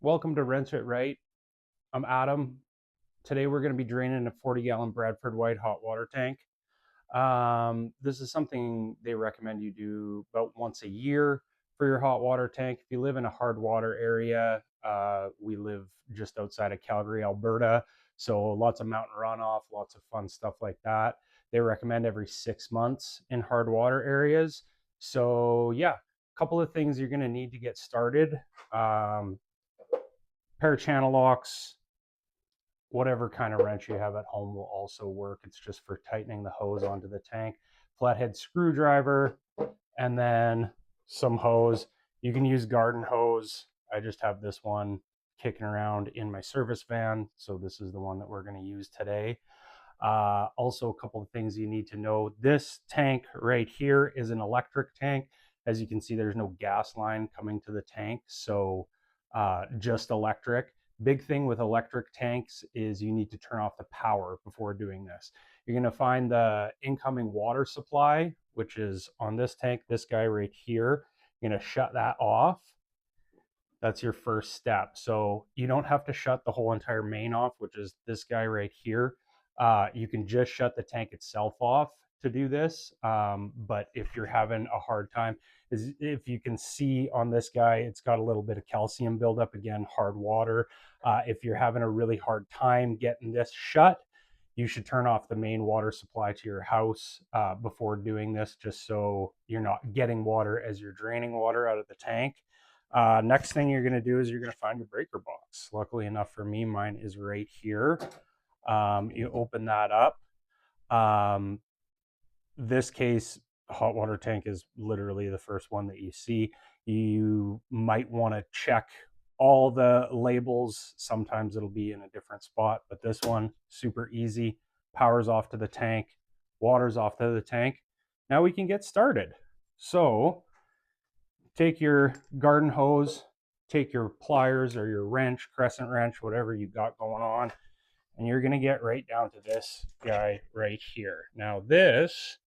Welcome to Rinse It Right. I'm Adam. Today we're going to be draining a 40-gallon Bradford White hot water tank. This is something they recommend you do about once a year for your hot water tank. If you live in a hard water area, we live just outside of Calgary, Alberta, so lots of mountain runoff, lots of fun stuff like that. They recommend every 6 months in hard water areas. So yeah, a couple of things you're going to need to get started. Pair of channel locks, whatever kind of wrench you have at home will also work. It's just for tightening the hose onto the tank. Flathead screwdriver, and then some hose. You can use garden hose. I just have this one kicking around in my service van, so this is the one that we're going to use today. Also, a couple of things you need to know. This tank right here is an electric tank. As you can see, there's no gas line coming to the tank, so just electric. Big thing with electric tanks is you need to turn off the power before doing this. You're going to find the incoming water supply, which is on this tank, this guy right here. You're going to shut that off. That's your first step. So you don't have to shut the whole entire main off, which is this guy right here. You can just shut the tank itself off to do this. But if you're having a hard time, if you can see on this guy, it's got a little bit of calcium buildup, again, hard water. If you're having a really hard time getting this shut, you should turn off the main water supply to your house before doing this, just so you're not getting water as you're draining water out of the tank. Next thing you're going to do is you're going to find your breaker box. Luckily enough for me, mine is right here. You open that up. This case, hot water tank is literally the first one that you see. You might want to check all the labels. Sometimes it'll be in a different spot, but this one, super easy. Power's off to the tank, water's off to the tank. Now we can get started. So take your garden hose, take your pliers or your wrench, crescent wrench, whatever you got going on, and you're going to get right down to this guy right here. Now this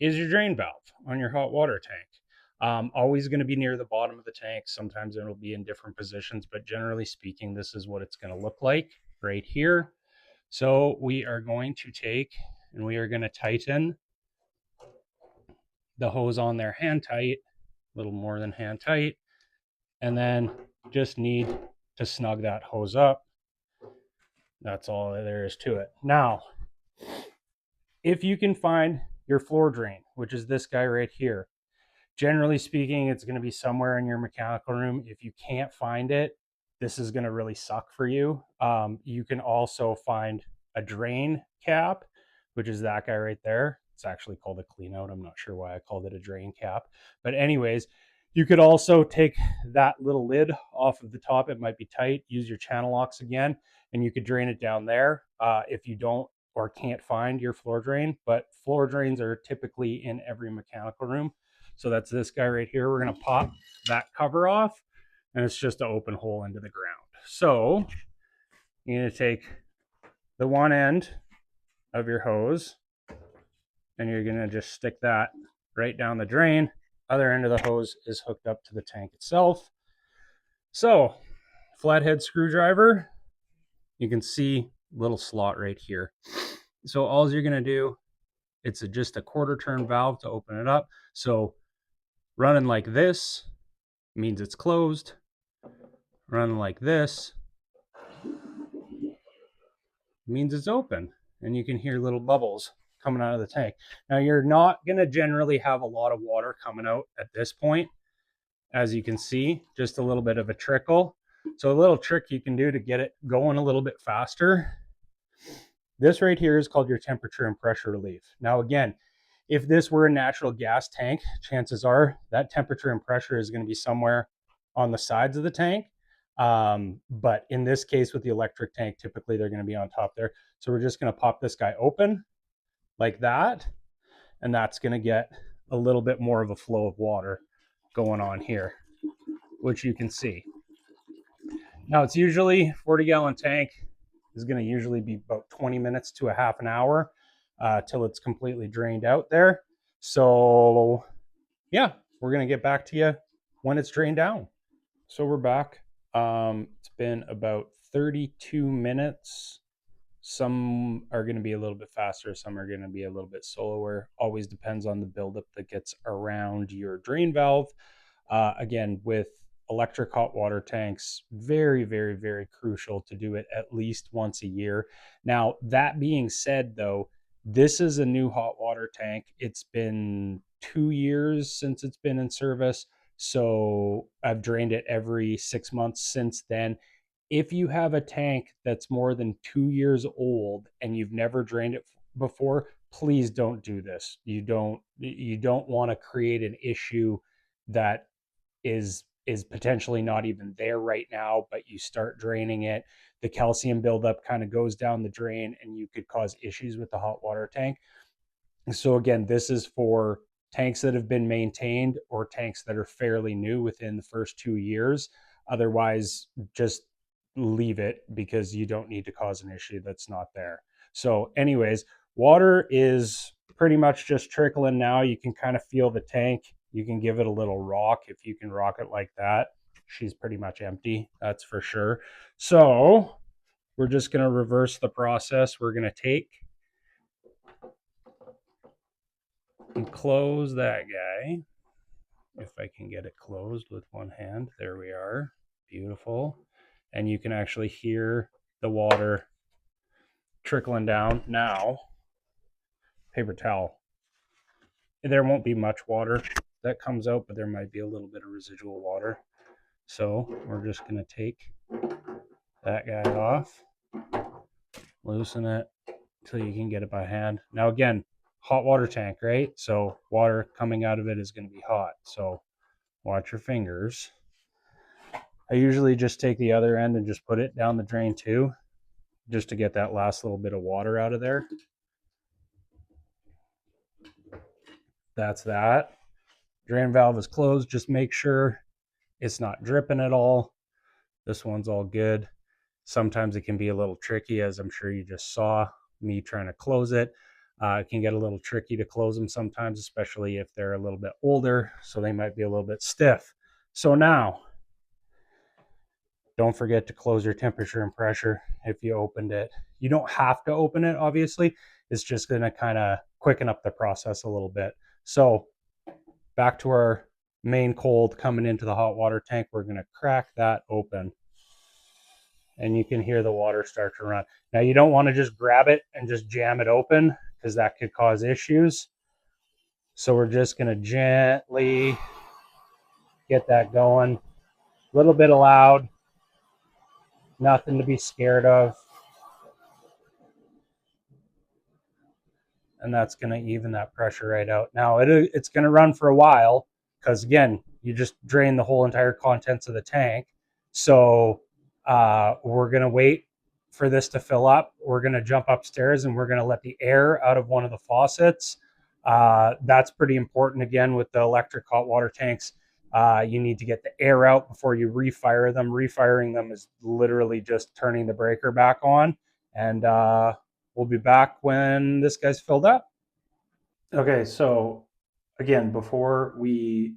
is your drain valve on your hot water tank. Always going to be near the bottom of the tank. Sometimes it'll be in different positions, but generally speaking, this is what it's going to look like right here. So we are going to take and we are going to tighten the hose on there hand tight, a little more than hand tight, and then just need to snug that hose up. That's all there is to it. Now, if you can find your floor drain, which is this guy right here, generally speaking, it's going to be somewhere in your mechanical room. If you can't find it, this is going to really suck for you. You can also find a drain cap, which is that guy right there. It's actually called a clean out. I'm not sure why I called it a drain cap. But anyways, you could also take that little lid off of the top. It might be tight. Use your channel locks again, and you could drain it down there. If you don't or can't find your floor drain, but floor drains are typically in every mechanical room. So that's this guy right here. We're going to pop that cover off, and it's just an open hole into the ground. So you're going to take the one end of your hose, and you're going to just stick that right down the drain. Other end of the hose is hooked up to the tank itself. So flathead screwdriver, you can see little slot right here. So all you're going to do, it's just a quarter turn valve to open it up. So running like this means it's closed. Running like this means it's open, and you can hear little bubbles coming out of the tank. Now you're not going to generally have a lot of water coming out at this point. As you can see, just a little bit of a trickle. So a little trick you can do to get it going a little bit faster. This right here is called your temperature and pressure relief. Now again, if this were a natural gas tank, chances are that temperature and pressure is going to be somewhere on the sides of the tank. But in this case with the electric tank, typically they're going to be on top there. So we're just going to pop this guy open like that, and that's going to get a little bit more of a flow of water going on here, which you can see. Now it's usually 40-gallon tank is going to usually be about 20 minutes to a half an hour till it's completely drained out there. So yeah, we're going to get back to you when it's drained down. So we're back. It's been about 32 minutes. Some are going to be a little bit faster, some are going to be a little bit slower. Always depends on the buildup that gets around your drain valve. Again, with electric hot water tanks, very, very, very crucial to do it at least once a year. Now, that being said, though, this is a new hot water tank. It's been 2 years since it's been in service. So I've drained it every 6 months since then. If you have a tank that's more than 2 years old and you've never drained it before, please don't do this. You don't want to create an issue that is potentially not even there right now, but you start draining it, the calcium buildup kind of goes down the drain and you could cause issues with the hot water tank. So again, this is for tanks that have been maintained or tanks that are fairly new within the first 2 years. Otherwise, just leave it because you don't need to cause an issue that's not there. So anyways, water is pretty much just trickling now. You can kind of feel the tank. You can give it a little rock. If you can rock it like that, she's pretty much empty, that's for sure. So we're just going to reverse the process. We're going to take and close that guy. If I can get it closed with one hand. There we are. Beautiful. And you can actually hear the water trickling down. Now, paper towel. There won't be much water that comes out, but there might be a little bit of residual water. So we're just going to take that guy off, loosen it until you can get it by hand. Now again, hot water tank, right? So water coming out of it is going to be hot. So watch your fingers. I usually just take the other end and just put it down the drain too, just to get that last little bit of water out of there. That's that. Drain valve is closed. Just make sure it's not dripping at all. This one's all good. Sometimes it can be a little tricky, as I'm sure you just saw me trying to close it. It can get a little tricky to close them sometimes, especially if they're a little bit older, so they might be a little bit stiff. So now, don't forget to close your temperature and pressure if you opened it. You don't have to open it, obviously. It's just going to kind of quicken up the process a little bit. So back to our main cold coming into the hot water tank. We're going to crack that open. And you can hear the water start to run. Now, you don't want to just grab it and just jam it open because that could cause issues. So we're just going to gently get that going. A little bit loud. Nothing to be scared of. And that's going to even that pressure right out. Now, it's going to run for a while because, again, you just drain the whole entire contents of the tank. So we're going to wait for this to fill up. We're going to jump upstairs and we're going to let the air out of one of the faucets. That's pretty important. Again, with the electric hot water tanks, you need to get the air out before you refire them. Refiring them is literally just turning the breaker back on. And we'll be back when this guy's filled up. Okay, so again, before we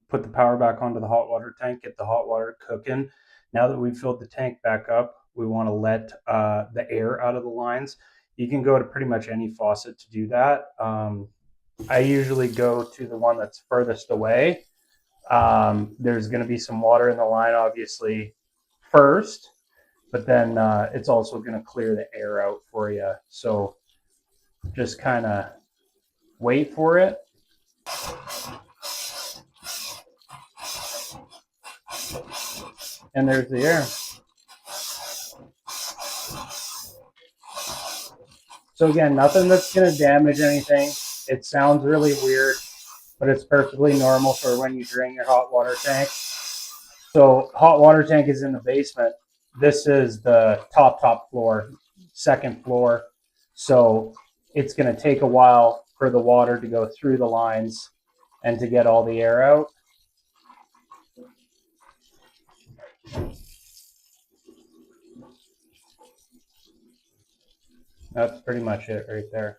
put the power back onto the hot water tank, get the hot water cooking. Now that we've filled the tank back up, we want to let the air out of the lines. You can go to pretty much any faucet to do that. I usually go to the one that's furthest away. There's going to be some water in the line, obviously, first, but then it's also going to clear the air out for you. So just kind of wait for it. And there's the air. So again, nothing that's going to damage anything. It sounds really weird, but it's perfectly normal for when you drain your hot water tank. So hot water tank is in the basement. This is the top floor, second floor. So it's going to take a while for the water to go through the lines and to get all the air out. That's pretty much it right there.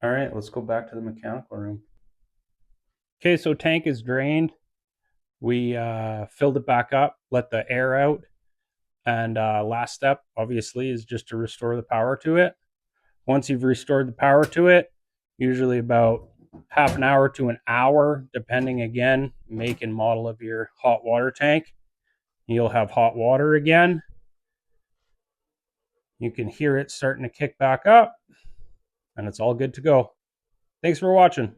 All right, let's go back to the mechanical room. Okay, so tank is drained. We filled it back up, let the air out, and last step, obviously, is just to restore the power to it. Once you've restored the power to it, usually about half an hour to an hour, depending again, make and model of your hot water tank, you'll have hot water again. You can hear it starting to kick back up, and it's all good to go. Thanks for watching.